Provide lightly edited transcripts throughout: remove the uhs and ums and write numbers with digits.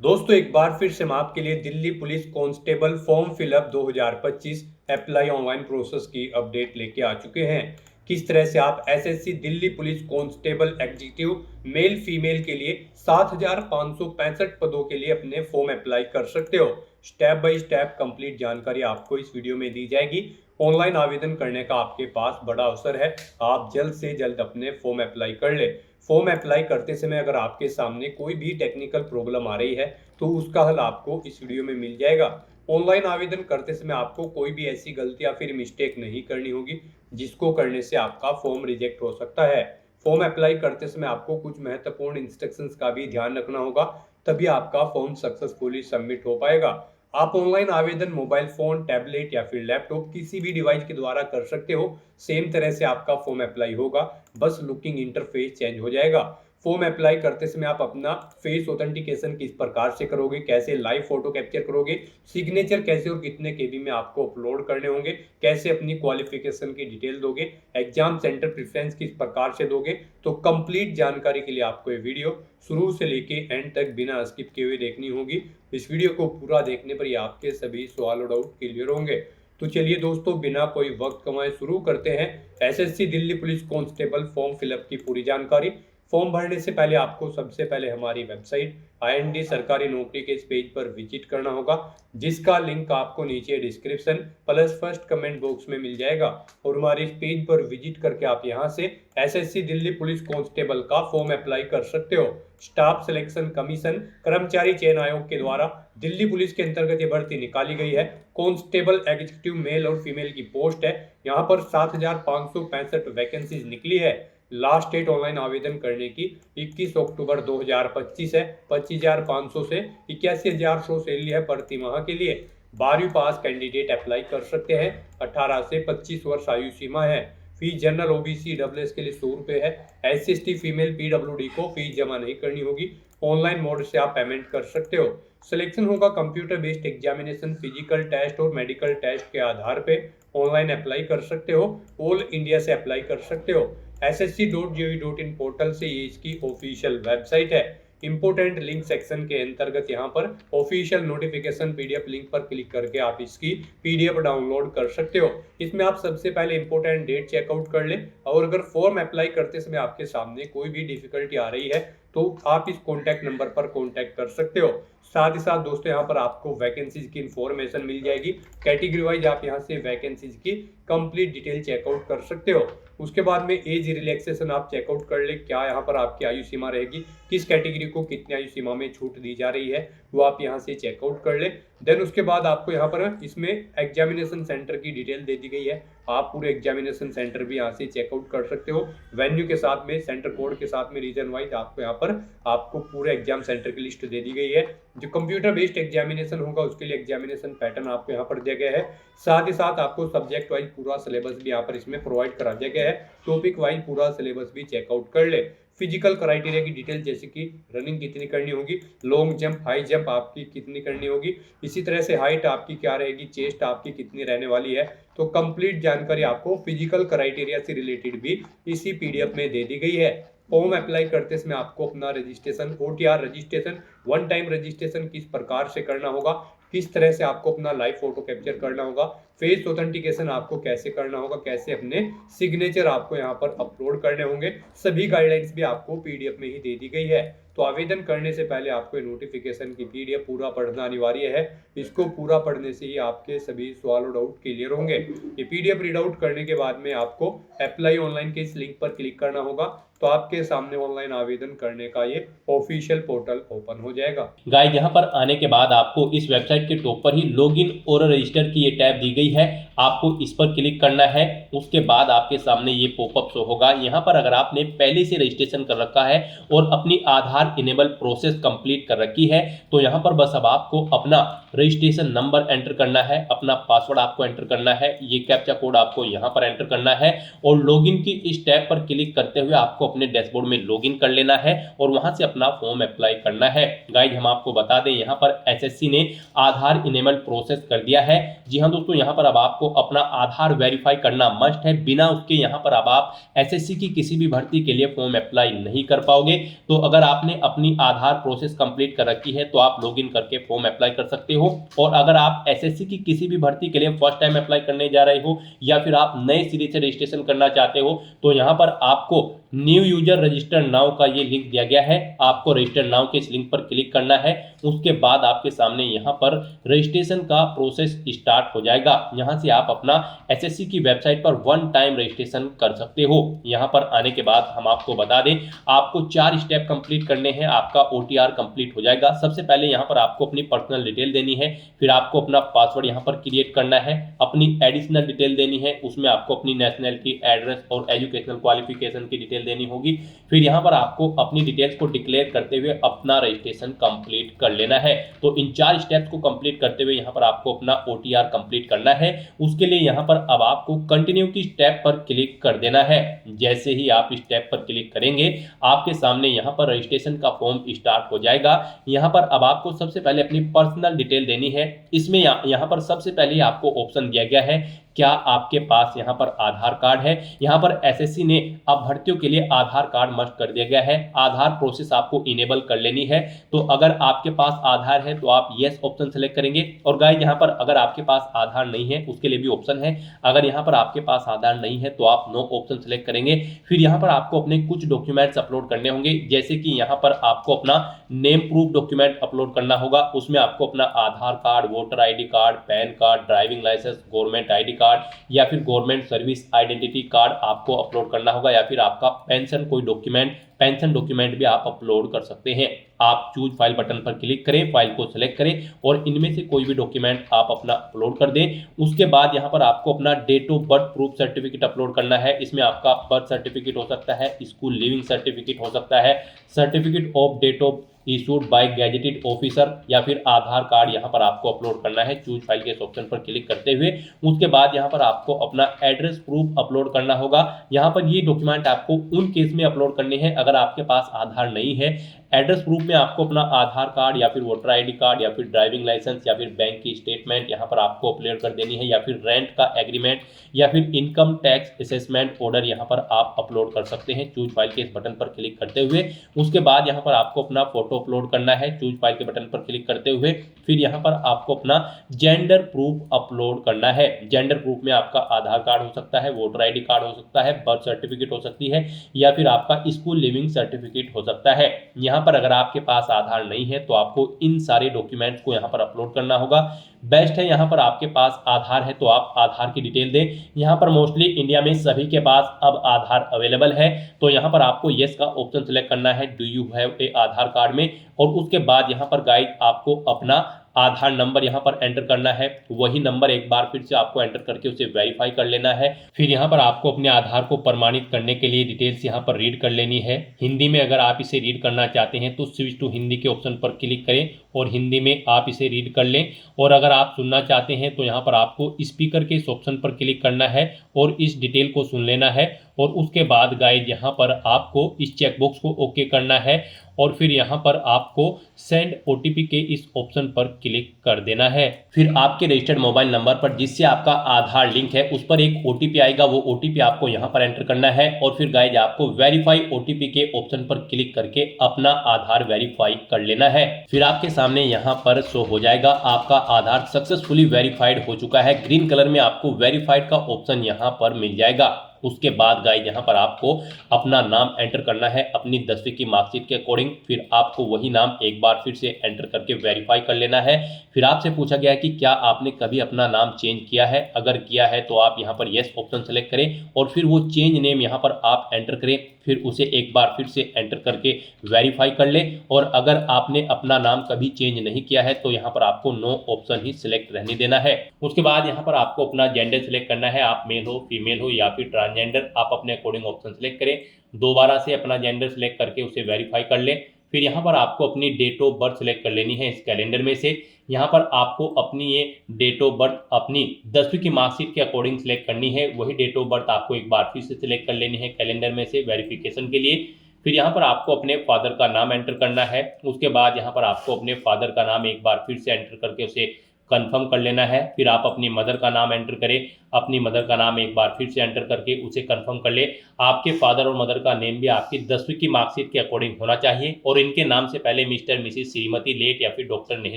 दोस्तों एक बार फिर से हम आपके लिए Delhi police constable form fill up 2025 apply online process की अपडेट लेके आ चुके हैं। किस तरह से आप SSC Delhi police constable executive male female के लिए 7,565 पदों के लिए अपने फॉर्म अप्लाई कर सकते हो। स्टेप बाय स्टेप कंप्लीट जानकारी आपको इस वीडियो में दी जाएगी। ऑनलाइन आवेदन करने का आपके पास बड़ा अवसर है, आप जल्द से जल्द अपने फॉर्म अप्लाई कर ले। फॉर्म अप्लाई करते समय अगर आपके सामने कोई भी टेक्निकल प्रॉब्लम आ रही है तो उसका हल आपको इस वीडियो में मिल जाएगा। ऑनलाइन आवेदन करते समय आपको कोई भी ऐसी गलती या फिर मिस्टेक नहीं करनी होगी जिसको करने से आपका फॉर्म रिजेक्ट हो सकता है। फॉर्म अप्लाई करते समय आपको कुछ महत्वपूर्ण इंस्ट्रक्शंस का भी ध्यान रखना होगा, तभी आपका फॉर्म सक्सेसफुली सबमिट हो पाएगा। आप ऑनलाइन आवेदन मोबाइल फोन, टैबलेट या फिर लैपटॉप किसी भी डिवाइस के द्वारा कर सकते हो। सेम तरह से आपका फॉर्म अप्लाई होगा, बस लुकिंग इंटरफेस चेंज हो जाएगा। फॉर्म अप्लाई करते समय आप अपना फेस ऑथेंटिकेशन किस प्रकार से करोगे, कैसे लाइव फोटो कैप्चर करोगे, सिग्नेचर कैसे और कितने केबी में आपको अपलोड करने होंगे, कैसे अपनी क्वालिफिकेशन की डिटेल दोगे, एग्जाम सेंटर प्रेफरेंस किस प्रकार से दोगे, तो कंप्लीट जानकारी के लिए आपको ये वीडियो शुरू से लेके एंड तक बिना स्किप किए हुए देखनी होगी। इस वीडियो को पूरा देखने पर ही आपके सभी सवाल और डाउट क्लियर होंगे। तो चलिए दोस्तों, बिना कोई वक्त कमाए शुरू करते हैं SSC Delhi police constable form fill up की पूरी जानकारी। फॉर्म भरने से पहले आपको सबसे पहले हमारी वेबसाइट IND सरकारी नौकरी के इस पेज पर विजिट करना होगा, जिसका लिंक आपको नीचे description plus first comment box में मिल जाएगा। और हमारे इस पेज पर विजिट करके आप यहां से एसएससी दिल्ली पुलिस कांस्टेबल का फॉर्म अप्लाई कर सकते हो। स्टाफ सिलेक्शन कमीशन कर्मचारी चयन आयोग के द्वारा दिल्ली पुलिस के अंतर्गत ये भर्ती निकाली गई है। कांस्टेबल एग्जीक्यूटिव मेल और फीमेल की पोस्ट है। यहाँ पर 7,565 वैकेंसीज निकली है। लास्ट डेट ऑनलाइन आवेदन करने की 21 अक्टूबर 2025 है। 25,500 से 81,100 सैलरी है प्रति माह के लिए। 12वीं पास कैंडिडेट अप्लाई कर सकते हैं। 18 से 25 वर्ष आयु सीमा है। फीस जनरल OBC WS के लिए 100 रुपये है। SC/ST फीमेल PWD को फीस जमा नहीं करनी होगी। ऑनलाइन मोड से आप पेमेंट कर सकते हो। सिलेक्शन होगा computer based examination, physical test और मेडिकल टेस्ट के आधार पे। ऑनलाइन अप्लाई कर सकते हो, ऑल इंडिया से अप्लाई कर सकते हो। ssc.gov.in पोर्टल से ये इसकी ऑफिशियल वेबसाइट है। इंपोर्टेंट लिंक सेक्शन के अंतर्गत यहाँ पर ऑफिशियल नोटिफिकेशन PDF लिंक पर क्लिक करके आप इसकी PDF डाउनलोड कर सकते हो। इसमें आप सबसे पहले इंपोर्टेंट डेट चेकआउट कर ले, और अगर फॉर्म अप्लाई करते समय आपके सामने कोई भी डिफिकल्टी आ रही है तो आप इस कॉन्टैक्ट नंबर पर कॉन्टैक्ट कर सकते हो। साथ ही साथ दोस्तों यहाँ पर आपको वैकेंसीज की इंफॉर्मेशन मिल जाएगी। कैटेगरी वाइज आप यहाँ से वैकेंसीज की कंप्लीट डिटेल चेकआउट कर सकते हो। उसके बाद में एज रिलैक्सेशन आप चेकआउट कर ले, क्या यहाँ पर आपकी आयु सीमा रहेगी, किस कैटेगरी को कितनी आयु सीमा में छूट दी जा रही है, वो आप यहाँ से चेकआउट कर ले। देन उसके बाद आपको यहाँ पर इसमें एग्जामिनेशन सेंटर की डिटेल दे दी गई है। आप पूरे एग्जामिनेशन सेंटर भी यहाँ से चेकआउट कर सकते हो। वेन्यू के साथ में, सेंटर कोड के साथ में, रीजन वाइज आपको यहाँ पर आपको पूरे एग्जाम सेंटर की लिस्ट दे दी गई है। जो कंप्यूटर बेस्ड एग्जामिनेशन होगा उसके लिए एग्जामिनेशन पैटर्न आपको यहाँ पर दिया गया है। साथ ही साथ आपको सब्जेक्ट वाइज पूरा सिलेबस भी यहाँ पर इसमें प्रोवाइड करा दिया गया है। टॉपिक वाइज पूरा सिलेबस भी चेकआउट कर ले। फिजिकल क्राइटेरिया की डिटेल जैसे कि रनिंग कितनी करनी होगी, लॉन्ग जंप, हाई जंप आपकी कितनी करनी होगी, इसी तरह से हाइट आपकी क्या रहेगी, चेस्ट आपकी कितनी रहने वाली है, तो कंप्लीट जानकारी आपको फिजिकल क्राइटेरिया से रिलेटेड भी इसी PDF में दे दी गई है। फॉर्म अप्लाई करते समय आपको अपना registration, OTR registration, one time registration किस प्रकार से करना होगा, किस तरह से आपको अपना लाइव फोटो कैप्चर करना होगा, फेस ऑथेंटिकेशन आपको कैसे करना होगा, कैसे अपने सिग्नेचर आपको यहाँ पर अपलोड करने होंगे, सभी गाइडलाइंस भी आपको PDF में ही दे दी गई है। तो आवेदन करने से पहले आपको नोटिफिकेशन की PDF पूरा पढ़ना अनिवार्य है। इसको पूरा पढ़ने से ही आपके सभी सवाल और डाउट क्लियर होंगे। ये PDF रीड आउट करने के बाद में आपको अप्लाई ऑनलाइन के इस लिंक पर क्लिक करना होगा, तो आपके सामने ऑनलाइन आवेदन करने का ये ऑफिशियल पोर्टल ओपन हो जाएगा। गाइस, यहाँ पर आने के बाद आपको इस वेबसाइट के टॉप पर ही लॉगिन और रजिस्टर की ये टैब दी गई है। आपको इस पर क्लिक करना है। उसके बाद आपके सामने ये पॉपअप शो होगा। यहाँ पर अगर आपने पहले से रजिस्ट्रेशन कर रखा है और अपनी आधार इनेबल प्रोसेस कंप्लीट कर रखी है, तो यहाँ पर बस अब आपको अपना रजिस्ट्रेशन नंबर एंटर करना है, अपना पासवर्ड आपको एंटर करना है, ये कैप्चा कोड आपको यहाँ पर एंटर करना है और लॉगिन की इस टैब पर क्लिक करते हुए आपको अपने डैशबोर्ड में लॉगिन कर लेना है और वहां से अपना फॉर्म अप्लाई करना है। गाइज हम आपको बता दें यहाँ पर एसएससी ने आधार इनेबल्ड प्रोसेस कर दिया है। जी हाँ दोस्तों, यहाँ पर अब आपको अपना आधार वेरीफाई करना मस्ट है। बिना उसके यहाँ पर अब आप एसएससी की किसी भी भर्ती के लिए फॉर्म अप्लाई नहीं कर पाओगे। तो अगर आपने अपनी आधार प्रोसेस कंप्लीट कर रखी है तो आप लॉगिन करके फॉर्म अप्लाई कर सकते हो। और अगर आप एसएससी की किसी भी भर्ती के लिए फर्स्ट टाइम अप्लाई करने जा रहे हो या फिर आप नए सिरे से रजिस्ट्रेशन करना चाहते हो तो यहाँ पर आपको न्यू यूजर रजिस्टर नाउ का ये लिंक दिया गया है। आपको रजिस्टर नाउ के इस लिंक पर क्लिक करना है। उसके बाद आपके सामने यहाँ पर रजिस्ट्रेशन का प्रोसेस स्टार्ट हो जाएगा। यहाँ से आप अपना एसएससी की वेबसाइट पर वन टाइम रजिस्ट्रेशन कर सकते हो। यहाँ पर आने के बाद हम आपको बता दें आपको 4 स्टेप कंप्लीट करने हैं, आपका ओटीआर कंप्लीट हो जाएगा। सबसे पहले यहाँ पर आपको अपनी पर्सनल डिटेल देनी है, फिर आपको अपना पासवर्ड यहाँ पर क्रिएट करना है, अपनी एडिशनल डिटेल देनी है, उसमें आपको अपनी नेशनैलिटी, एड्रेस और एजुकेशनल क्वालिफिकेशन की डिटेल देनी होगी। फिर यहाँ पर आपको अपनी डिटेल्स को डिक्लेयर करते हुए अपना रजिस्ट्रेशन कंप्लीट कर लेना है। तो इन 4 स्टेप्स को कंप्लीट करते हुए यहाँ पर आपको अपना ओटीआर कंप्लीट करना है। उसके लिए यहाँ पर अब आपको कंटिन्यू की स्टेप पर क्लिक कर देना है। जैसे ही आप स्टेप पर क्लिक करेंगे आपके सामने यहाँ पर रजिस्ट्रेशन का फॉर्म स्टार्ट हो जाएगा। यहाँ पर अब आपको सबसे पहले अपनी पर्सनल डिटेल देनी है। इसमें यहाँ पर सबसे पहले आपको ऑप्शन दिया गया है क्या आपके पास यहाँ पर आधार कार्ड है। यहाँ पर एसएससी ने अब भर्तियों के लिए आधार कार्ड मस्ट कर दिया गया है। आधार प्रोसेस आपको इनेबल कर लेनी है। तो अगर आपके पास आधार है तो आप यस ऑप्शन सेलेक्ट करेंगे। और गाइस यहाँ पर अगर आपके पास आधार नहीं है उसके लिए भी ऑप्शन है। अगर यहाँ पर आपके पास आधार नहीं है तो आप नो ऑप्शन सेलेक्ट करेंगे। फिर यहाँ पर आपको अपने कुछ डॉक्यूमेंट्स अपलोड करने होंगे, जैसे कि यहाँ पर आपको अपना नेम प्रूफ डॉक्यूमेंट अपलोड करना होगा। उसमें आपको अपना Aadhaar card, voter ID card, PAN card, driving licence, government ID card या फिर गवर्नमेंट सर्विस आइडेंटिटी कार्ड आपको अपलोड करना होगा, या फिर आपका पेंशन डॉक्यूमेंट भी आप अपलोड कर सकते हैं। आप चूज फाइल बटन पर क्लिक करें, फाइल को सिलेक्ट करें और इनमें से कोई भी डॉक्यूमेंट आप अपना अपलोड कर दें। उसके बाद यहाँ पर आपको अपना date of birth proof certificate upload करना है। इसमें आपका बर्थ सर्टिफिकेट हो सकता है, स्कूल लिविंग सर्टिफिकेट हो सकता है, certificate of date of issued by gazetted officer, या फिर आधार कार्ड यहाँ पर आपको अपलोड करना है चूज फाइल के इस ऑप्शन पर क्लिक करते हुए। उसके बाद यहाँ पर आपको अपना एड्रेस प्रूफ अपलोड करना होगा। यहाँ पर ये डॉक्यूमेंट आपको उन केस में अपलोड करने हैं अगर आपके पास आधार नहीं है। एड्रेस प्रूफ में आपको अपना आधार कार्ड या फिर वोटर आईडी कार्ड या फिर ड्राइविंग लाइसेंस या फिर बैंक की स्टेटमेंट यहाँ पर आपको अपलोड कर देनी है, या फिर रेंट का एग्रीमेंट या फिर इनकम टैक्स असेसमेंट ऑर्डर यहाँ पर आप अपलोड कर सकते हैं चूज फाइल के इस बटन पर क्लिक करते हुए। उसके बाद यहाँ पर आपको अपना फोटो अपलोड करना है चूज फाइल के बटन पर क्लिक करते हुए। फिर यहाँ पर आपको अपना जेंडर प्रूफ अपलोड करना है। जेंडर प्रूफ में आपका आधार कार्ड हो सकता है, वोटर आईडी कार्ड हो सकता है, बर्थ सर्टिफिकेट हो सकती है, या फिर आपका स्कूल लिविंग सर्टिफिकेट हो सकता है। यहाँ पर अगर आपके पास आधार नहीं है तो आपको इन सारे डॉक्यूमेंट्स को यहाँ पर अपलोड करना होगा। बेस्ट है यहाँ पर आपके पास आधार है तो आप आधार की डिटेल दें। यहाँ पर मोस्टली इंडिया में सभी के पास अब आधार अवेलेबल है, तो यहाँ पर आपको यस का ऑप्शन सेलेक्ट करना है do you have a Aadhaar card में। और उसके बाद यहाँ पर गाइड आपको अपना आधार नंबर यहाँ पर एंटर करना है। वही नंबर एक बार फिर से आपको एंटर करके उसे वेरीफाई कर लेना है। फिर यहाँ पर आपको अपने आधार को प्रमाणित करने के लिए डिटेल्स यहाँ पर रीड कर लेनी है। हिंदी में अगर आप इसे रीड करना चाहते हैं तो स्विच टू हिंदी के ऑप्शन पर क्लिक करें और हिंदी में आप इसे रीड कर लें। और अगर आप सुनना चाहते हैं तो यहाँ पर आपको स्पीकर के इस ऑप्शन पर क्लिक करना है और इस डिटेल को सुन लेना है। और उसके बाद गाइड यहाँ पर आपको इस चेकबॉक्स को ओके करना है और फिर यहाँ पर आपको सेंड ओटीपी के इस ऑप्शन पर क्लिक कर देना है। फिर आपके रजिस्टर्ड मोबाइल नंबर पर जिससे आपका आधार लिंक है उस पर एक ओटीपी आएगा, वो ओटीपी आपको यहाँ पर एंटर करना है। और फिर गाइज आपको वेरीफाई ओटीपी के ऑप्शन पर क्लिक करके अपना आधार वेरीफाई कर लेना है। फिर आपके सामने यहाँ पर शो हो जाएगा आपका आधार सक्सेसफुली वेरीफाइड हो चुका है। ग्रीन कलर में आपको वेरीफाइड का ऑप्शन यहाँ पर मिल जाएगा। उसके बाद गाइज यहाँ पर आपको अपना नाम एंटर करना है अपनी 10वीं की मार्कशीट के अकॉर्डिंग। फिर आपको वही नाम एक बार फिर से एंटर करके वेरीफाई कर लेना है। फिर आपसे पूछा गया है कि क्या आपने कभी अपना नाम चेंज किया है। अगर किया है तो आप यहाँ पर यस ऑप्शन सेलेक्ट करें और फिर वो चेंज नेम यहाँ पर आप एंटर करें। फिर उसे एक बार फिर से एंटर करके वेरीफाई कर लें। और अगर आपने अपना नाम कभी चेंज नहीं किया है तो यहाँ पर आपको नो ऑप्शन ही सिलेक्ट रहने देना है। उसके बाद यहाँ पर आपको अपना जेंडर सिलेक्ट करना है, आप मेल हो, फीमेल हो या फिर ट्रांसजेंडर, आप अपने अकॉर्डिंग ऑप्शन सेलेक्ट करें। दोबारा से अपना जेंडर सेलेक्ट करके उसे वेरीफाई कर लें। फिर यहाँ पर आपको अपनी डेट ऑफ बर्थ सेलेक्ट कर लेनी है इस कैलेंडर में से। यहाँ पर आपको अपनी ये डेट ऑफ बर्थ अपनी 10वीं की मार्कशीट के अकॉर्डिंग सेलेक्ट करनी है। वही डेट ऑफ बर्थ आपको एक बार फिर से सिलेक्ट कर लेनी है कैलेंडर में से वेरिफिकेशन के लिए। फिर यहाँ पर आपको अपने फादर का नाम एंटर करना है। उसके बाद यहाँ पर आपको अपने फादर का नाम एक बार फिर से एंटर करके उसे कंफर्म कर लेना है। फिर आप अपनी मदर का नाम एंटर करें, अपनी मदर का नाम एक बार फिर से एंटर करके उसे कंफर्म कर ले। आपके फादर और मदर का नेम भी आपकी 10वीं की मार्कशीट के अकॉर्डिंग होना चाहिए और इनके नाम से पहले मिस्टर मिसिस श्रीमती लेट या फिर डॉक्टर नहीं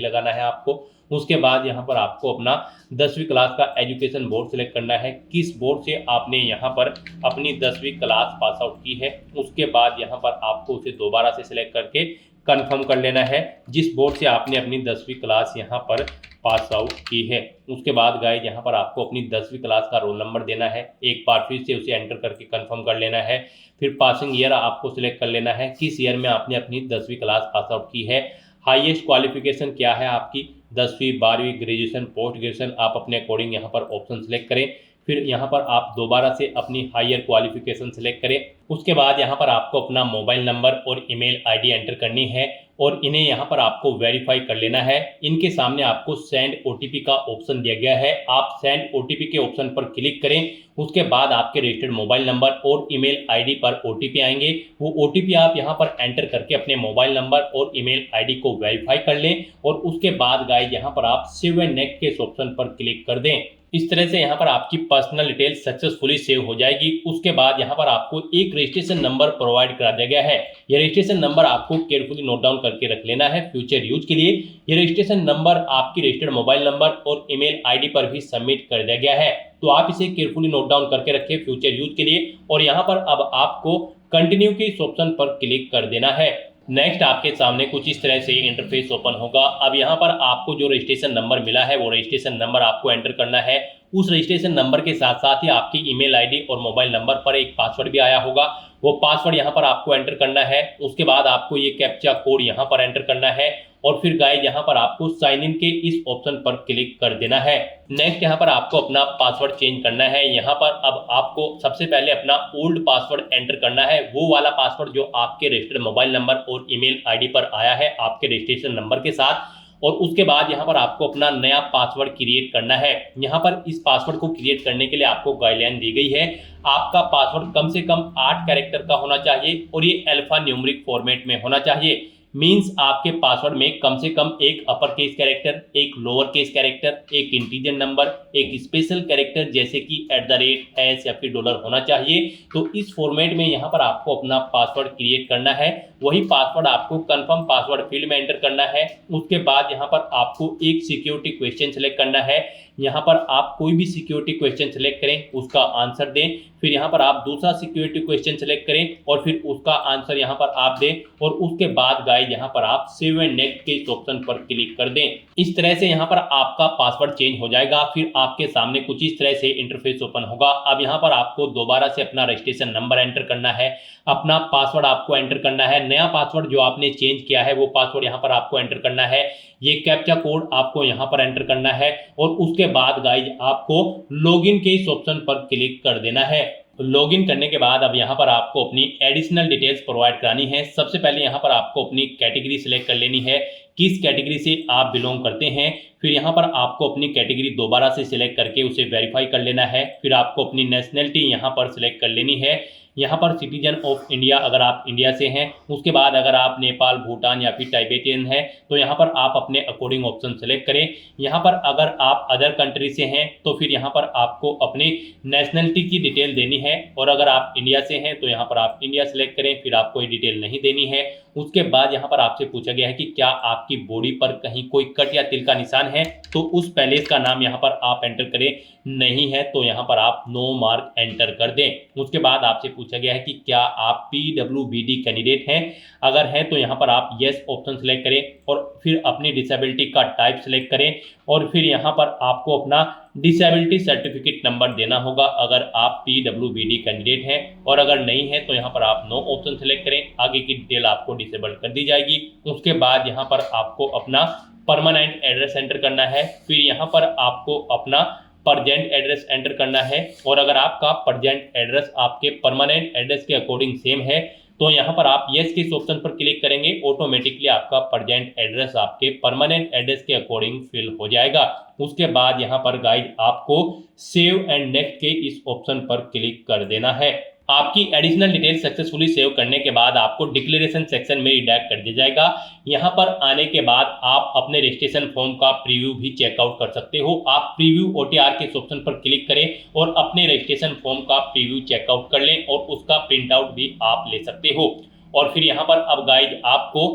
लगाना है आपको। उसके बाद यहाँ पर आपको अपना 10वीं क्लास का एजुकेशन बोर्ड सेलेक्ट करना है, किस बोर्ड से आपने यहाँ पर अपनी 10वीं क्लास पास आउट की है। उसके बाद यहाँ पर आपको उसे दोबारा से सिलेक्ट करके कंफर्म कर लेना है जिस बोर्ड से आपने अपनी 10वीं क्लास यहाँ पर पास आउट की है। उसके बाद गाइस यहाँ पर आपको अपनी 10वीं क्लास का रोल नंबर देना है, एक बार फिर से उसे एंटर करके कंफर्म कर लेना है। फिर पासिंग ईयर आपको सिलेक्ट कर लेना है, किस ईयर में आपने अपनी 10वीं क्लास पास आउट की है। हाईएस्ट क्वालिफिकेशन क्या है आपकी, 10वीं 12वीं ग्रेजुएशन पोस्ट ग्रेजुएशन, आप अपने अकॉर्डिंग यहाँ पर ऑप्शन सेलेक्ट करें। फिर यहाँ पर आप दोबारा से अपनी हायर क्वालिफिकेशन सेलेक्ट करें। उसके बाद यहाँ पर आपको अपना मोबाइल नंबर और ईमेल आईडी एंटर करनी है और इन्हें यहाँ पर आपको वेरीफाई कर लेना है। इनके सामने आपको सेंड ओटीपी का ऑप्शन दिया गया है, आप सेंड ओटीपी के ऑप्शन पर क्लिक करें। उसके बाद आपके रजिस्टर्ड मोबाइल नंबर और ईमेल आईडी पर ओटीपी आएंगे। वो ओटीपी आप यहाँ पर एंटर करके अपने मोबाइल नंबर और ईमेल आईडी को वेरीफाई कर लें और उसके बाद गाइस यहाँ पर आप सेव एंड नेक्स्ट के इस ऑप्शन पर क्लिक कर दें। इस तरह से यहाँ पर आपकी पर्सनल डिटेल सक्सेसफुली सेव हो जाएगी। उसके बाद यहाँ पर आपको एक रजिस्ट्रेशन नंबर प्रोवाइड करा दिया गया है। यह रजिस्ट्रेशन नंबर आपको केयरफुली नोट डाउन करके रख लेना है फ्यूचर यूज के लिए। यह रजिस्ट्रेशन नंबर आपकी रजिस्टर्ड मोबाइल नंबर और ईमेल आईडी पर भी सबमिट कर दिया गया है, तो आप इसे केयरफुली नोट डाउन करके रखें फ्यूचर यूज के लिए। और यहाँ पर अब आपको कंटिन्यू के इस ऑप्शन पर क्लिक कर देना है। नेक्स्ट आपके सामने कुछ इस तरह से इंटरफेस ओपन होगा। अब यहाँ पर आपको जो रजिस्ट्रेशन नंबर मिला है वो रजिस्ट्रेशन नंबर आपको एंटर करना है। उस रजिस्ट्रेशन नंबर के साथ साथ ही आपकी ईमेल आईडी और मोबाइल नंबर पर एक पासवर्ड भी आया होगा, वो पासवर्ड यहाँ पर आपको एंटर करना है। उसके बाद आपको ये कैप्चा कोड यहाँ पर एंटर करना है और फिर गाइस यहाँ पर आपको साइन इन के इस ऑप्शन पर क्लिक कर देना है। नेक्स्ट यहाँ पर आपको अपना पासवर्ड चेंज करना है। यहाँ पर अब आपको सबसे पहले अपना ओल्ड पासवर्ड एंटर करना है, वो वाला पासवर्ड जो आपके रजिस्टर्ड मोबाइल नंबर और ईमेल आईडी पर आया है आपके रजिस्ट्रेशन नंबर के साथ। और उसके बाद यहाँ पर आपको अपना नया पासवर्ड क्रिएट करना है। यहाँ पर इस पासवर्ड को क्रिएट करने के लिए आपको गाइडलाइन दी गई है। आपका पासवर्ड कम से कम 8 कैरेक्टर का होना चाहिए और ये अल्फा न्यूमेरिक फॉर्मेट में होना चाहिए। मींस आपके पासवर्ड में कम से कम एक अपर केस कैरेक्टर, एक लोअर केस कैरेक्टर, एक इंटीजर नंबर, एक स्पेशल कैरेक्टर जैसे कि @ या फिर $, होना चाहिए। तो इस फॉर्मेट में यहाँ पर आपको अपना पासवर्ड क्रिएट करना है। वही पासवर्ड आपको कंफर्म पासवर्ड फील्ड में एंटर करना है। उसके बाद यहाँ पर आपको एक सिक्योरिटी क्वेश्चन सेलेक्ट करना है। यहाँ पर आप कोई भी सिक्योरिटी क्वेश्चन सेलेक्ट करें, उसका आंसर दें। फिर यहाँ पर आप दूसरा सिक्योरिटी क्वेश्चन सेलेक्ट करें और फिर उसका आंसर यहाँ पर आप दें और उसके बाद गाइस यहाँ पर आप सेव एंड नेक्स्ट के इस ऑप्शन पर क्लिक कर दें। इस तरह से यहाँ पर आपका पासवर्ड चेंज हो जाएगा। फिर आपके सामने कुछ इस तरह से इंटरफेस ओपन होगा। अब यहाँ पर आपको दोबारा से अपना रजिस्ट्रेशन नंबर एंटर करना है, अपना पासवर्ड आपको एंटर करना है। नया पासवर्ड जो आपने चेंज किया है वो पासवर्ड यहाँ पर आपको एंटर करना है। ये कैप्चा कोड आपको यहाँ पर एंटर करना है और उसके बाद गाइस आपको लॉगिन के इस ऑप्शन पर क्लिक कर देना है। लॉगिन करने के बाद अब यहाँ पर आपको अपनी एडिशनल डिटेल्स प्रोवाइड करानी है। सबसे पहले यहाँ पर आपको अपनी कैटेगरी सिलेक्ट कर लेनी है, किस कैटेगरी से आप बिलोंग करते हैं। फिर यहाँ पर आपको अपनी कैटेगरी दोबारा से सिलेक्ट करके उसे वेरीफाई कर लेना है। फिर आपको अपनी नेशनलिटी यहाँ पर सिलेक्ट कर लेनी है। यहाँ पर सिटीजन ऑफ इंडिया अगर आप इंडिया से हैं। उसके बाद अगर आप नेपाल, भूटान या फिर टाइबेटियन हैं तो यहाँ पर आप अपने अकॉर्डिंग ऑप्शन सेलेक्ट करें। यहाँ पर अगर आप अदर कंट्री से हैं तो फिर यहाँ पर आपको अपनी नेशनलिटी की डिटेल देनी है और अगर आप इंडिया से हैं तो यहाँ पर आप इंडिया सेलेक्ट करें, फिर आपको ये डिटेल नहीं देनी है। उसके बाद यहाँ पर आपसे पूछा गया है कि क्या आपकी बॉडी पर कहीं कोई कट या तिल का निशान है, तो उस पैलेस का नाम यहाँ पर आप एंटर करें। नहीं है तो यहाँ पर आप नो मार्क एंटर कर दें। उसके बाद आपसे पूछा गया है कि क्या आप PWBD कैंडिडेट हैं, अगर हैं तो यहाँ पर आप येस ऑप्शन सेलेक्ट करें और फिर अपनी डिसेबिलिटी का टाइप सेलेक्ट करें और फिर यहाँ पर आपको अपना डिसेबिलिटी सर्टिफिकेट नंबर देना होगा अगर आप PWBD कैंडिडेट हैं और अगर नहीं है तो यहाँ पर आप नो ऑप्शन सेलेक्ट करें। आगे की डिटेल आपको डिसेबल कर दी जाएगी। उसके बाद यहाँ पर आपको अपना परमानेंट एड्रेस एंटर करना है। फिर यहाँ पर आपको अपना परजेंट एड्रेस एंटर करना है और अगर आपका परजेंट एड्रेस आपके परमानेंट एड्रेस के अकॉर्डिंग सेम है तो यहाँ पर आप यस के इस ऑप्शन पर क्लिक करेंगे, ऑटोमेटिकली आपका प्रेजेंट एड्रेस आपके परमानेंट एड्रेस के अकॉर्डिंग फिल हो जाएगा। उसके बाद यहाँ पर गाइज आपको सेव एंड नेक्स्ट के इस ऑप्शन पर क्लिक कर देना है। आपकी एडिशनल डिटेल सक्सेसफुली सेव करने के बाद आपको डिक्लेरेशन सेक्शन में रिडायरेक्ट कर दिया जाएगा। यहाँ पर आने के बाद आप अपने रजिस्ट्रेशन फॉर्म का प्रीव्यू भी चेकआउट कर सकते हो। आप प्रीव्यू ओटीआर के ऑप्शन पर क्लिक करें और अपने रजिस्ट्रेशन फॉर्म का प्रीव्यू चेकआउट कर लें और उसका प्रिंट आउट भी आप ले सकते हो। और फिर यहाँ पर अब गाइज आपको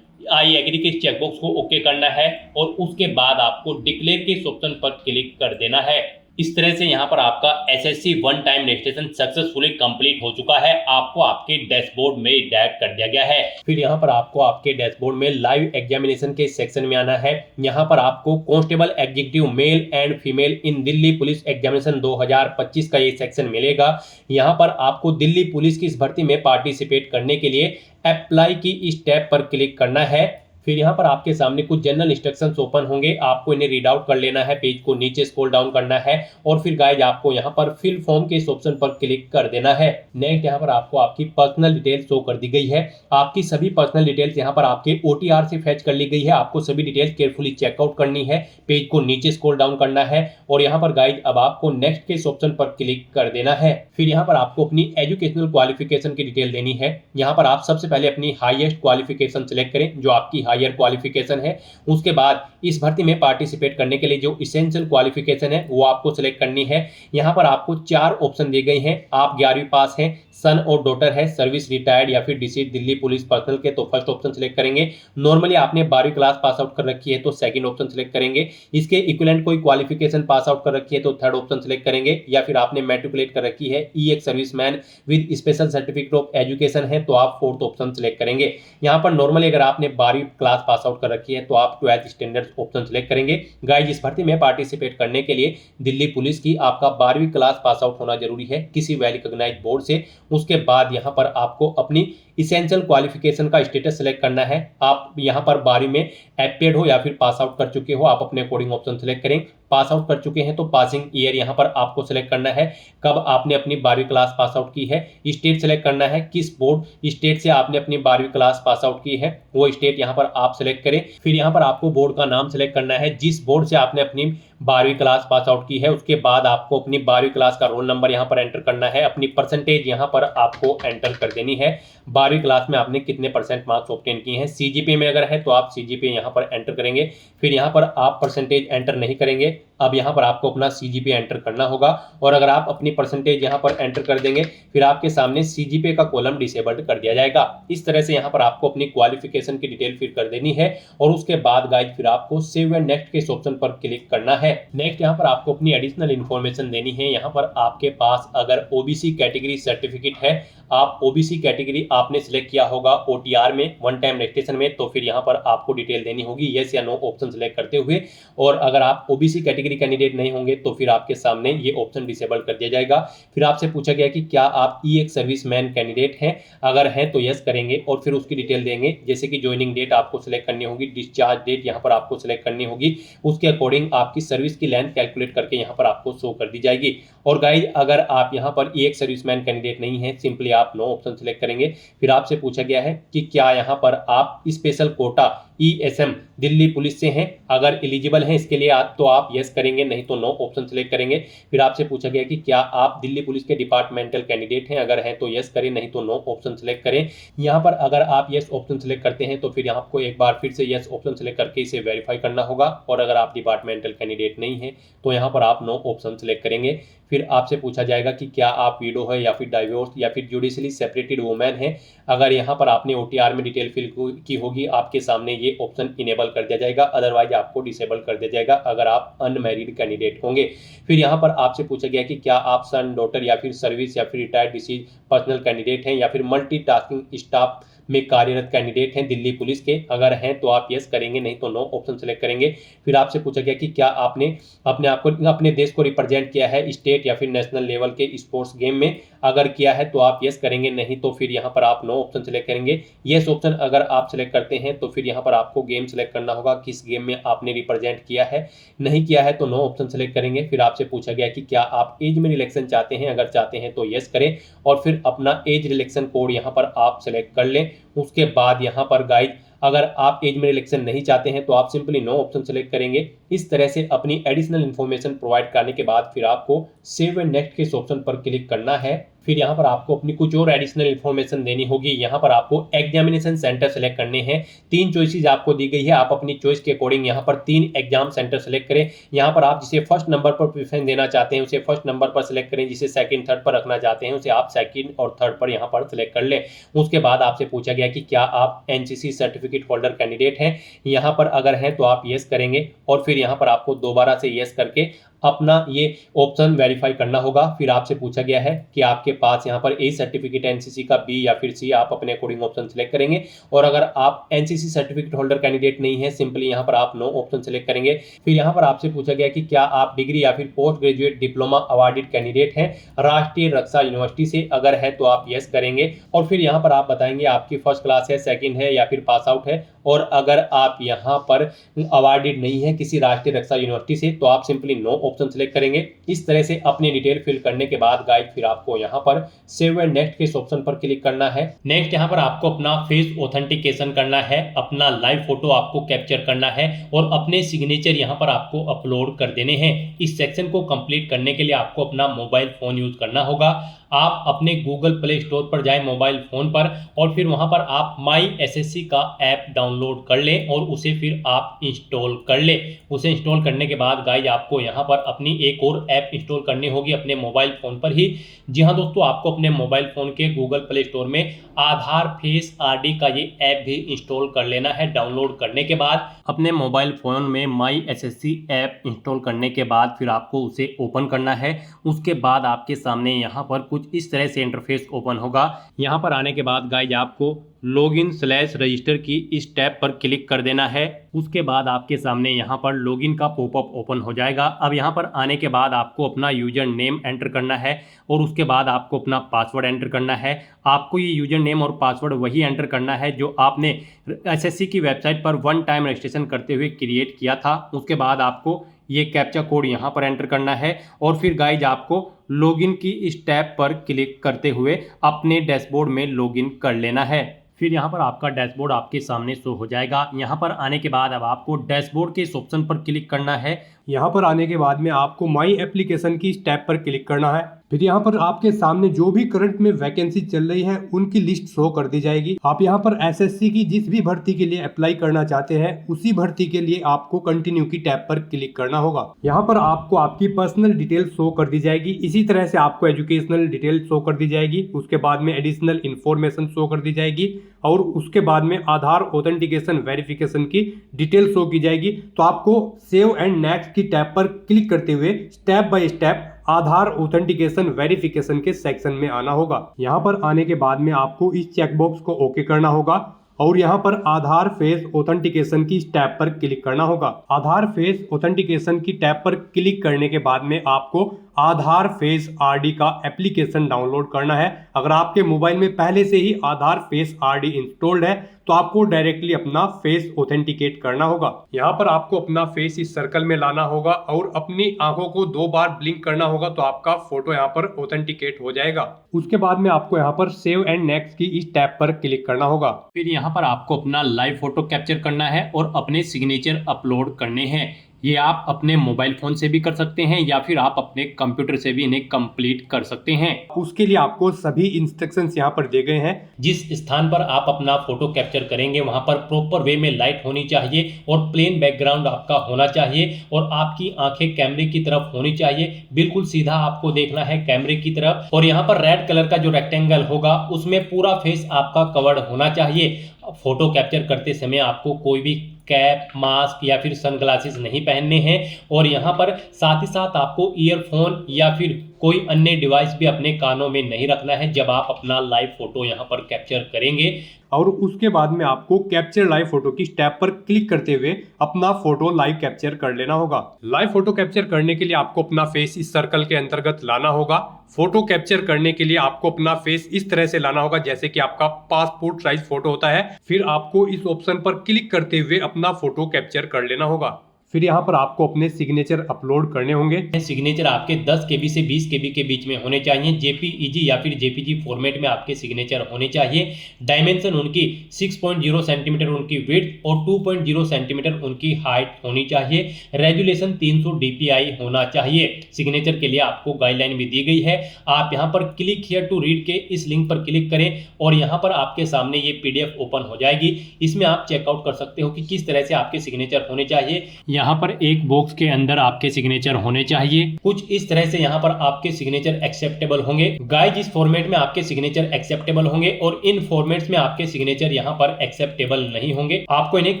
आई एग्री के चेकबॉक्स को ओके करना है और उसके बाद आपको डिक्लेयर के ऑप्शन पर क्लिक कर देना है। इस तरह से यहाँ पर आपका SSC one time registration successfully complete हो चुका है। आपको आपके डैशबोर्ड में डायरेक्ट कर दिया गया है। फिर यहाँ पर आपको आपके डैशबोर्ड में लाइव एग्जामिनेशन के सेक्शन में आना है। यहाँ पर आपको constable executive male and female in Delhi police examination 2025 का ये सेक्शन मिलेगा। यहाँ पर आपको दिल्ली पुलिस की इस भर्ती में पार्टिसिपेट करने के लिए अप्लाई की इस टैब पर क्लिक करना है। फिर यहाँ पर आपके सामने कुछ जनरल इंस्ट्रक्शंस ओपन होंगे, आपको इन्हें रीड आउट कर लेना है, पेज को नीचे स्क्रॉल डाउन करना है और फिर गाइज आपको यहाँ पर फिल फॉर्म के इस ऑप्शन पर क्लिक कर देना है। नेक्स्ट यहाँ पर आपको आपकी पर्सनल डिटेल्स शो कर दी गई है। आपकी सभी पर्सनल डिटेल्स यहाँ पर आपके ओटीआर से फैच कर ली गई है। आपको सभी डिटेल्स केयरफुली चेकआउट करनी है, पेज को नीचे स्क्रॉल डाउन करना है और यहाँ पर गाइज अब आपको नेक्स्ट के इस ऑप्शन पर क्लिक कर देना है। फिर यहाँ पर आपको अपनी एजुकेशनल क्वालिफिकेशन की डिटेल देनी है। यहाँ पर आप सबसे पहले अपनी हाईएस्ट क्वालिफिकेशन सिलेक्ट करें, जो आपकी हायर क्वालिफिकेशन है। उसके बाद इस भर्ती में पार्टिसिपेट करने के लिए जो इसेंशियल क्वालिफिकेशन है वो आपको सिलेक्ट करनी है। यहाँ पर आपको 4 ऑप्शन दिए गए हैं। आप 11वीं पास हैं, सन और डॉटर है, सर्विस रिटायर्ड या फिर डिसीज दिल्ली पुलिस पर्सनल के, तो फर्स्ट ऑप्शन सिलेक्ट करेंगे। नॉर्मली आपने 12वीं क्लास पास आउट कर रखी है तो सेकंड ऑप्शन सिलेक्ट करेंगे। इसके इक्विवेलेंट कोई क्वालिफिकेशन पास आउट कर रखी है तो थर्ड ऑप्शन सिलेक्ट करेंगे। या फिर आपने मैट्रिकुलेट कर रखी है, ई एक serviceman with special certificate of education है तो आप फोर्थ ऑप्शन सिलेक्ट करेंगे। यहाँ पर नॉर्मली अगर आपने 12वीं क्लास पास आउट कर रखी है तो आप 12th स्टैंडर्ड ऑप्शन सिलेक्ट करेंगे। गाइस इस भर्ती में पार्टिसिपेट करने के लिए दिल्ली पुलिस की आपका 12वीं क्लास पास आउट होना जरूरी है किसी वेल रिकॉग्नाइज्ड बोर्ड से। उसके बाद यहाँ पर आपको अपनी इसेंशियल क्वालिफिकेशन का स्टेटस सेलेक्ट करना है। आप यहाँ पर 12वीं में एपेड हो या फिर पास आउट कर चुके हो, आप अपने अकॉर्डिंग ऑप्शन सेलेक्ट करें। पास आउट कर चुके हैं तो पासिंग ईयर यहाँ पर आपको सेलेक्ट करना है, कब आपने अपनी 12वीं क्लास पास आउट की है। स्टेट सेलेक्ट करना है, किस बोर्ड स्टेट से आपने अपनी 12वीं क्लास पास आउट की है वो स्टेट यहाँ पर आप सेलेक्ट करें। फिर यहाँ पर आपको बोर्ड का नाम सेलेक्ट करना है, जिस बोर्ड से आपने अपनी 12वीं क्लास पास आउट की है। उसके बाद आपको अपनी 12वीं क्लास का रोल नंबर यहाँ पर एंटर करना है, अपनी परसेंटेज यहाँ पर आपको एंटर कर देनी है। 12वीं क्लास में आपने कितने % मार्क्स ऑब्टेन किए हैं। सीजीपीए में अगर है तो आप सीजीपीए यहाँ पर एंटर करेंगे। फिर यहाँ पर आप परसेंटेज एंटर नहीं करेंगे, अब यहाँ पर आपको अपना सीजीपीए एंटर करना होगा। और अगर आप अपनी परसेंटेज यहाँ पर एंटर कर देंगे फिर आपके सामने सीजीपीए का कॉलम डिसेबल्ड कर दिया जाएगा। इस तरह से यहाँ पर आपको अपनी क्वालिफिकेशन की डिटेल फिल कर देनी है और उसके बाद गाइड फिर आपको सेव एंड नेक्स्ट के इस ऑप्शन पर क्लिक करना है। नेक्स्ट यहाँ पर आपको अपनी एडिशनल इन्फॉर्मेशन देनी है। यहाँ पर आपके पास अगर ओबीसी कैटेगरी सर्टिफिकेट है, आप ओबीसी कैटेगरी आपने सिलेक्ट किया होगा ओटीआर में वन टाइम रजिस्ट्रेशन में, तो फिर यहाँ पर आपको डिटेल देनी होगी यस या नो ऑप्शन सिलेक्ट करते हुए। और अगर आप ओबीसी कैटेगरी कैंडिडेट नहीं होंगे तो फिर आपके सामने ये ऑप्शन डिसेबल कर दिया जाएगा। फिर आपसे पूछा गया कि क्या आप ई एक सर्विसमैन कैंडिडेट हैं, अगर हैं तो यस करेंगे और फिर उसकी डिटेल देंगे, जैसे कि ज्वाइनिंग डेट आपको सिलेक्ट करनी होगी, डिस्चार्ज डेट यहाँ पर आपको सिलेक्ट करनी होगी, उसके अकॉर्डिंग आपकी सर्विस की लेंथ कैलकुलेट करके यहाँ पर आपको शो कर दी जाएगी। और गाइज अगर आप यहाँ पर ई एक सर्विसमैन कैंडिडेट नहीं है, सिंपली आप नो ऑप्शन सिलेक्ट करेंगे। फिर आपसे पूछा गया है कि क्या यहाँ पर आप special Kota ESM Delhi police से हैं, अगर एलिजिबल हैं इसके लिए तो आप यस करेंगे, नहीं तो नो ऑप्शन सिलेक्ट करेंगे। फिर आपसे पूछा गया कि क्या आप दिल्ली पुलिस के डिपार्टमेंटल कैंडिडेट हैं, अगर हैं तो यस करें, नहीं तो नो ऑप्शन सिलेक्ट करें। यहाँ पर अगर आप यस ऑप्शन सिलेक्ट करते हैं तो फिर आपको एक बार फिर से यस ऑप्शन सिलेक्ट करके इसे वेरीफाई करना होगा। और अगर आप डिपार्टमेंटल कैंडिडेट नहीं है तो यहाँ पर आप नो ऑप्शन सिलेक्ट करेंगे। फिर आपसे पूछा जाएगा कि क्या आप विडो है या फिर डाइवोर्स या फिर जुडिशली सेपरेटेड वुमेन है, अगर यहाँ पर आपने ओटीआर में डिटेल फिल की होगी आपके सामने ये ऑप्शन इनेबल कर दिया जाएगा, अदरवाइज आपको डिसेबल कर दिया जाएगा अगर आप अनमैरिड कैंडिडेट होंगे। फिर यहाँ पर आपसे पूछा गया कि क्या आप सन डॉटर या फिर सर्विस या फिर रिटायर्ड डिसीज पर्सनल कैंडिडेट हैं या फिर मल्टीटास्किंग स्टाफ में कार्यरत कैंडिडेट हैं दिल्ली पुलिस के, अगर हैं तो आप यस करेंगे, नहीं तो नो ऑप्शन सेलेक्ट करेंगे। फिर आपसे पूछा गया कि क्या आपने अपने आप को अपने देश को रिप्रेजेंट किया है स्टेट स्टेट या फिर नेशनल लेवल के स्पोर्ट्स गेम में अगर किया है तो आप यस करेंगे, नहीं तो फिर यहाँ पर आप नो ऑप्शन सेलेक्ट करेंगे। यस ऑप्शन अगर आप सेलेक्ट करते हैं तो फिर यहाँ पर आपको गेम सेलेक्ट करना होगा, किस गेम में आपने रिप्रेजेंट किया है। नहीं किया है तो नो ऑप्शन सेलेक्ट करेंगे। फिर आपसे पूछा गया कि क्या आप एज में रिलैक्सेशन चाहते हैं, अगर चाहते हैं तो यस करें और फिर अपना एज रिलैक्सेशन कोड यहाँ पर आप सेलेक्ट कर लें। उसके बाद यहाँ पर गाइज अगर आप एज में रिलैक्सेशन नहीं चाहते हैं तो आप सिंपली नो ऑप्शन सेलेक्ट करेंगे। इस तरह से अपनी एडिशनल इन्फॉर्मेशन प्रोवाइड करने के बाद फिर आपको सेव एंड नेक्स्ट के इस ऑप्शन पर क्लिक करना है। फिर यहाँ पर आपको अपनी कुछ और एडिशनल इन्फॉर्मेशन देनी होगी। यहाँ पर आपको एग्जामिनेशन सेंटर सेलेक्ट करने हैं। 3 चॉइसेस आपको दी गई है, आप अपनी चॉइस के अकॉर्डिंग यहाँ पर 3 एग्जाम सेंटर सेलेक्ट करें। यहाँ पर आप जिसे फर्स्ट नंबर पर प्रेफरेंस देना चाहते हैं उसे फर्स्ट नंबर पर सेलेक्ट करें, जिसे सेकंड थर्ड पर रखना चाहते हैं उसे आप सेकंड और थर्ड पर यहाँ पर सेलेक्ट कर लें। उसके बाद आपसे पूछा गया कि क्या आप एनसीसी सर्टिफिकेट होल्डर कैंडिडेट हैं। यहाँ पर अगर हैं तो आप यस करेंगे और फिर यहाँ पर आपको दोबारा से यस करके अपना ये ऑप्शन वेरीफाई करना होगा। फिर आपसे पूछा गया है कि आपके पास यहाँ पर ए सर्टिफिकेट एनसीसी का, बी या फिर सी, आप अपने अकॉर्डिंग ऑप्शन सेलेक्ट करेंगे। और अगर आप एनसीसी सर्टिफिकेट होल्डर कैंडिडेट नहीं है, सिंपली यहाँ पर आप नो ऑप्शन सेलेक्ट करेंगे। फिर यहाँ पर आपसे पूछा गया कि क्या आप डिग्री या फिर post graduate diploma awarded candidate हैं राष्ट्रीय रक्षा यूनिवर्सिटी से, अगर है तो आप यस करेंगे। और फिर यहाँ पर आप बताएंगे आपकी फर्स्ट क्लास है, सेकेंड है या फिर पास आउट है। और अगर आप यहाँ पर अवार्डेड नहीं है किसी राष्ट्रीय रक्षा यूनिवर्सिटी से तो आप सिंपली नो ऑप्शन सेलेक्ट करेंगे। इस तरह से अपनी डिटेल फिल करने के बाद गाइड फिर आपको यहाँ पर सेव एंड नेक्स्ट के इस ऑप्शन पर क्लिक करना है। नेक्स्ट यहाँ पर आपको अपना फेस ऑथेंटिकेशन करना है, अपना लाइव फोटो आपको कैप्चर करना है और अपने सिग्नेचर यहाँ पर आपको अपलोड कर देने हैं। इस सेक्शन को कंप्लीट करने के लिए आपको अपना मोबाइल फोन यूज करना होगा। आप अपने गूगल प्ले स्टोर पर जाएं मोबाइल फोन पर और फिर वहां पर आप माई एसएससी का ऐप डाउनलोड कर लें और उसे फिर आप इंस्टॉल कर लें। उसे इंस्टॉल करने के बाद गाइज आपको यहां पर अपनी एक और ऐप इंस्टॉल करनी होगी अपने मोबाइल फोन पर ही। जी हाँ दोस्तों, आपको अपने मोबाइल फोन के गूगल प्ले स्टोर में आधार फेस आरडी का ये ऐप भी इंस्टॉल कर लेना है। डाउनलोड करने के बाद अपने मोबाइल फोन में माई एसएससी ऐप इंस्टॉल करने के बाद फिर आपको उसे ओपन करना है। उसके बाद आपके सामने यहाँ पर कुछ इस तरह से इंटरफेस ओपन होगा। यहाँ पर आने के बाद गाइज आपको लॉगिन/रजिस्टर की इस टैब पर क्लिक कर देना है। उसके बाद आपके सामने यहाँ पर लॉगिन का पॉपअप ओपन हो जाएगा। अब यहाँ पर आने के बाद आपको अपना यूजर नेम एंटर करना है और उसके बाद आपको अपना पासवर्ड एंटर करना है। आपको ये यूजर नेम और पासवर्ड वही एंटर करना है जो आपने एसएससी की वेबसाइट पर वन टाइम रजिस्ट्रेशन करते हुए क्रिएट किया था। उसके बाद आपको ये कैप्चा कोड यहाँ पर एंटर करना है और फिर गाइज आपको लॉगिन की इस टैब पर क्लिक करते हुए अपने डैशबोर्ड में लॉगिन कर लेना है। फिर यहाँ पर आपका डैशबोर्ड आपके सामने शो हो जाएगा। यहाँ पर आने के बाद अब आपको डैशबोर्ड के इस ऑप्शन पर क्लिक करना है। यहाँ पर आने के बाद में आपको माई एप्लीकेशन की इस टैब पर क्लिक करना है। फिर यहाँ पर आपके सामने जो भी करंट में वैकेंसी चल रही है उनकी लिस्ट शो कर दी जाएगी। आप यहाँ पर एसएससी की जिस भी भर्ती के लिए अप्लाई करना चाहते हैं उसी भर्ती के लिए आपको कंटिन्यू की टैब पर क्लिक करना होगा। यहाँ पर आपको आपकी पर्सनल डिटेल शो कर दी जाएगी। इसी तरह से आपको एजुकेशनल डिटेल शो कर दी जाएगी। उसके बाद में एडिशनल इन्फॉर्मेशन शो कर दी जाएगी और उसके बाद में आधार ऑथेंटिकेशन वेरिफिकेशन की डिटेल शो की जाएगी। तो आपको सेव एंड नेक्स्ट की टैब पर क्लिक करते हुए step by step Aadhaar authentication verification के सेक्शन में आना होगा। यहाँ पर आने के बाद में आपको इस चेकबॉक्स को ओके करना होगा और यहाँ पर आधार फेस ऑथेंटिकेशन की टैब पर क्लिक करना होगा। आधार फेस ऑथेंटिकेशन की टैब पर क्लिक करने के बाद में आपको आधार फेस आरडी का एप्लीकेशन डाउनलोड करना है। अगर आपके मोबाइल में पहले से ही आधार फेस आरडी इंस्टॉल्ड है तो आपको डायरेक्टली अपना फेस ऑथेंटिकेट करना होगा। यहाँ पर आपको अपना फेस इस सर्कल में लाना होगा और अपनी आंखों को 2 बार ब्लिंक करना होगा तो आपका फोटो यहाँ पर ऑथेंटिकेट हो जाएगा। उसके बाद में आपको यहाँ पर सेव एंड नेक्स्ट की इस टैब पर क्लिक करना होगा। फिर यहाँ पर आपको अपना लाइव फोटो कैप्चर करना है और अपने सिग्नेचर अपलोड करने हैं। ये आप अपने मोबाइल फोन से भी कर सकते हैं या फिर आप अपने कंप्यूटर से भी इन्हें कंप्लीट कर सकते हैं। उसके लिए आपको सभी इंस्ट्रक्शंस यहाँ पर दिए गए हैं। जिस स्थान पर आप अपना फोटो कैप्चर करेंगे वहां पर प्रॉपर वे में लाइट होनी चाहिए और प्लेन बैकग्राउंड आपका होना चाहिए और आपकी आंखें कैमरे की तरफ होनी चाहिए। बिल्कुल सीधा आपको देखना है कैमरे की तरफ और यहाँ पर रेड कलर का जो रेक्टेंगल होगा उसमें पूरा फेस आपका कवर्ड होना चाहिए। फोटो कैप्चर करते समय आपको कोई भी कैप, मास्क या फिर सनग्लासेस नहीं पहनने हैं और यहाँ पर साथ ही साथ आपको ईयरफोन या फिर कोई अन्य डिवाइस भी अपने कानों में नहीं रखना है जब आप अपना लाइव फोटो यहाँ पर कैप्चर करेंगे। और उसके बाद में आपको कैप्चर लाइव फोटो की टैब पर क्लिक करते हुए अपना फोटो लाइव कैप्चर कर लेना होगा। लाइव फोटो कैप्चर करने के लिए आपको अपना फेस इस सर्कल के अंतर्गत लाना होगा। फोटो कैप्चर करने के लिए आपको अपना फेस इस तरह से लाना होगा जैसे कि आपका पासपोर्ट साइज फोटो होता है। फिर आपको इस ऑप्शन पर क्लिक करते हुए अपना फोटो कैप्चर कर लेना होगा। फिर यहाँ पर आपको अपने सिग्नेचर अपलोड करने होंगे। सिग्नेचर आपके 10 KB से 20 KB के बीच में होने चाहिए। जेपीईजी या फिर जेपीजी फॉर्मेट में आपके सिग्नेचर होने चाहिए। डायमेंशन उनकी 6.0 सेंटीमीटर उनकी विड्थ और 2.0 सेंटीमीटर उनकी हाइट होनी चाहिए। रेजुलेशन 300 DPI होना चाहिए। सिग्नेचर के लिए आपको गाइडलाइन भी दी गई है। आप यहाँ पर क्लिक हियर टू रीड के इस लिंक पर क्लिक करें और यहाँ पर आपके सामने ये PDF ओपन हो जाएगी। इसमें आप चेकआउट कर सकते हो कि किस तरह से आपके सिग्नेचर होने चाहिए। यहाँ पर एक बॉक्स के अंदर आपके सिग्नेचर होने चाहिए। कुछ इस तरह से यहाँ पर आपके सिग्नेचर एक्सेप्टेबल होंगे। गाइस, इस फॉर्मेट में आपके सिग्नेचर एक्सेप्टेबल होंगे और इन फॉर्मेट्स में आपके सिग्नेचर यहाँ पर एक्सेप्टेबल नहीं होंगे। आपको इन्हें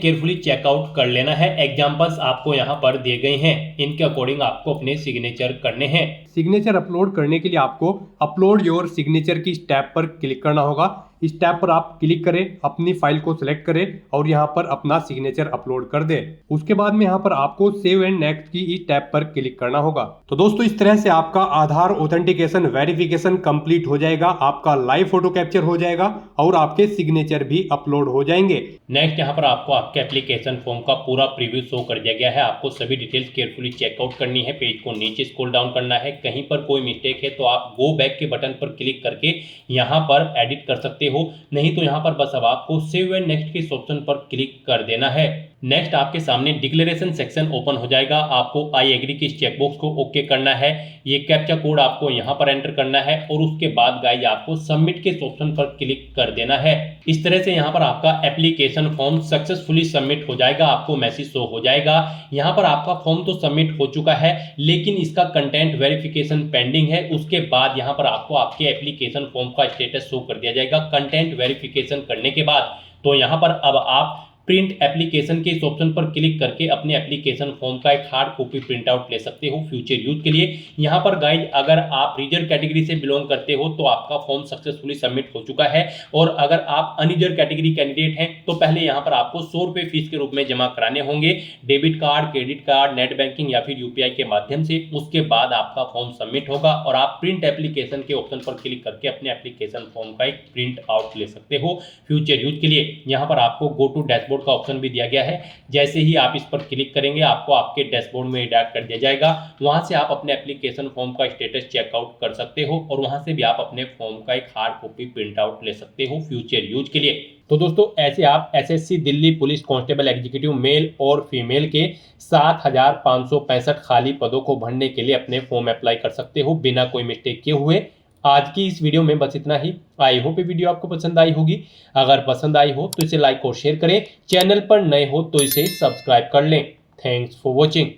केयरफुली चेकआउट कर लेना है। एग्जांपल्स आपको यहाँ पर दिए गए हैं, इनके अकॉर्डिंग आपको अपने सिग्नेचर करने हैं। सिग्नेचर अपलोड करने के लिए आपको अपलोड योर सिग्नेचर की टैब पर क्लिक करना होगा। इस टैब पर आप क्लिक करें, अपनी फाइल को सिलेक्ट करें और यहाँ पर अपना सिग्नेचर अपलोड कर दें। उसके बाद में यहाँ पर आपको सेव एंड नेक्स्ट की इस टैब पर क्लिक करना होगा। तो दोस्तों, इस तरह से आपका आधार ऑथेंटिकेशन वेरिफिकेशन कंप्लीट हो जाएगा, आपका लाइव फोटो कैप्चर हो जाएगा और आपके सिग्नेचर भी अपलोड हो जाएंगे। नेक्स्ट यहाँ पर आपको आपके एप्लीकेशन फॉर्म का पूरा प्रीव्यू शो कर दिया गया है। आपको सभी डिटेल्स केयरफुली चेकआउट करनी है। पेज को नीचे स्क्रॉल डाउन करना है। कहीं पर कोई मिस्टेक है तो आप गो बैक के बटन पर क्लिक करके यहाँ पर एडिट कर सकते हो, नहीं तो यहाँ पर बस अब आपको सेव एंड नेक्स्ट के इस ऑप्शन पर क्लिक कर देना है। नेक्स्ट आपके सामने डिक्लेरेशन सेक्शन ओपन हो जाएगा। आपको आई एग्री की इस चेकबॉक्स को ओके करना है। ये कैप्चा कोड आपको यहाँ पर एंटर करना है और उसके बाद गाइस आपको सबमिट के इस ऑप्शन पर क्लिक कर देना है। इस तरह से यहाँ पर आपका एप्लीकेशन फॉर्म सक्सेसफुली सबमिट हो जाएगा। आपको मैसेज शो हो जाएगा। यहाँ पर आपका फॉर्म तो सबमिट हो चुका है लेकिन इसका कंटेंट वेरिफिकेशन पेंडिंग है। उसके बाद यहाँ पर आपको आपके एप्लीकेशन फॉर्म का स्टेटस शो कर दिया जाएगा कंटेंट वेरिफिकेशन करने के बाद। तो यहाँ पर अब आप प्रिंट एप्लीकेशन के इस ऑप्शन पर क्लिक करके अपने एप्लीकेशन फॉर्म का एक हार्ड कॉपी प्रिंट आउट ले सकते हो फ्यूचर यूज के लिए। यहाँ पर गाइड, अगर आप रिजर्व कैटेगरी से बिलोंग करते हो तो आपका फॉर्म सक्सेसफुली सबमिट हो चुका है और अगर आप अनरिजर्व कैटेगरी कैंडिडेट हैं तो पहले यहाँ पर आपको 100 रुपये फीस के रूप में जमा कराने होंगे, debit card, credit card, net banking या फिर UPI के माध्यम से। उसके बाद आपका फॉर्म सबमिट होगा और आप प्रिंट एप्लीकेशन के ऑप्शन पर क्लिक करके अपने एप्लीकेशन फॉर्म का एक प्रिंट आउट ले सकते हो फ्यूचर यूज के लिए। यहाँ पर आपको गो टू डैशबोर्ड का ऑप्शन भी दिया गया है। जैसे ही आप इस पर क्लिक करेंगे आपको आपके डैशबोर्ड में डायरेक्ट कर दिया जाएगा। वहां से आप अपने एप्लीकेशन फॉर्म का स्टेटस चेकआउट कर सकते हो और वहां से भी आप अपने फॉर्म का एक हार्ड कॉपी प्रिंट आउट ले सकते हो फ्यूचर यूज के लिए। तो दोस्तों, ऐसे आप SSC Delhi police constable executive mail और फीमेल के 7,565 खाली पदों को भरने के लिए अपने फॉर्म अप्लाई कर सकते हो बिना कोई मिस्टेक किए हुए। आज की इस वीडियो में बस इतना ही। आई होप ये वीडियो आपको पसंद आई होगी। अगर पसंद आई हो तो इसे लाइक और शेयर करें। चैनल पर नए हो तो इसे सब्सक्राइब कर लें। Thanks for watching.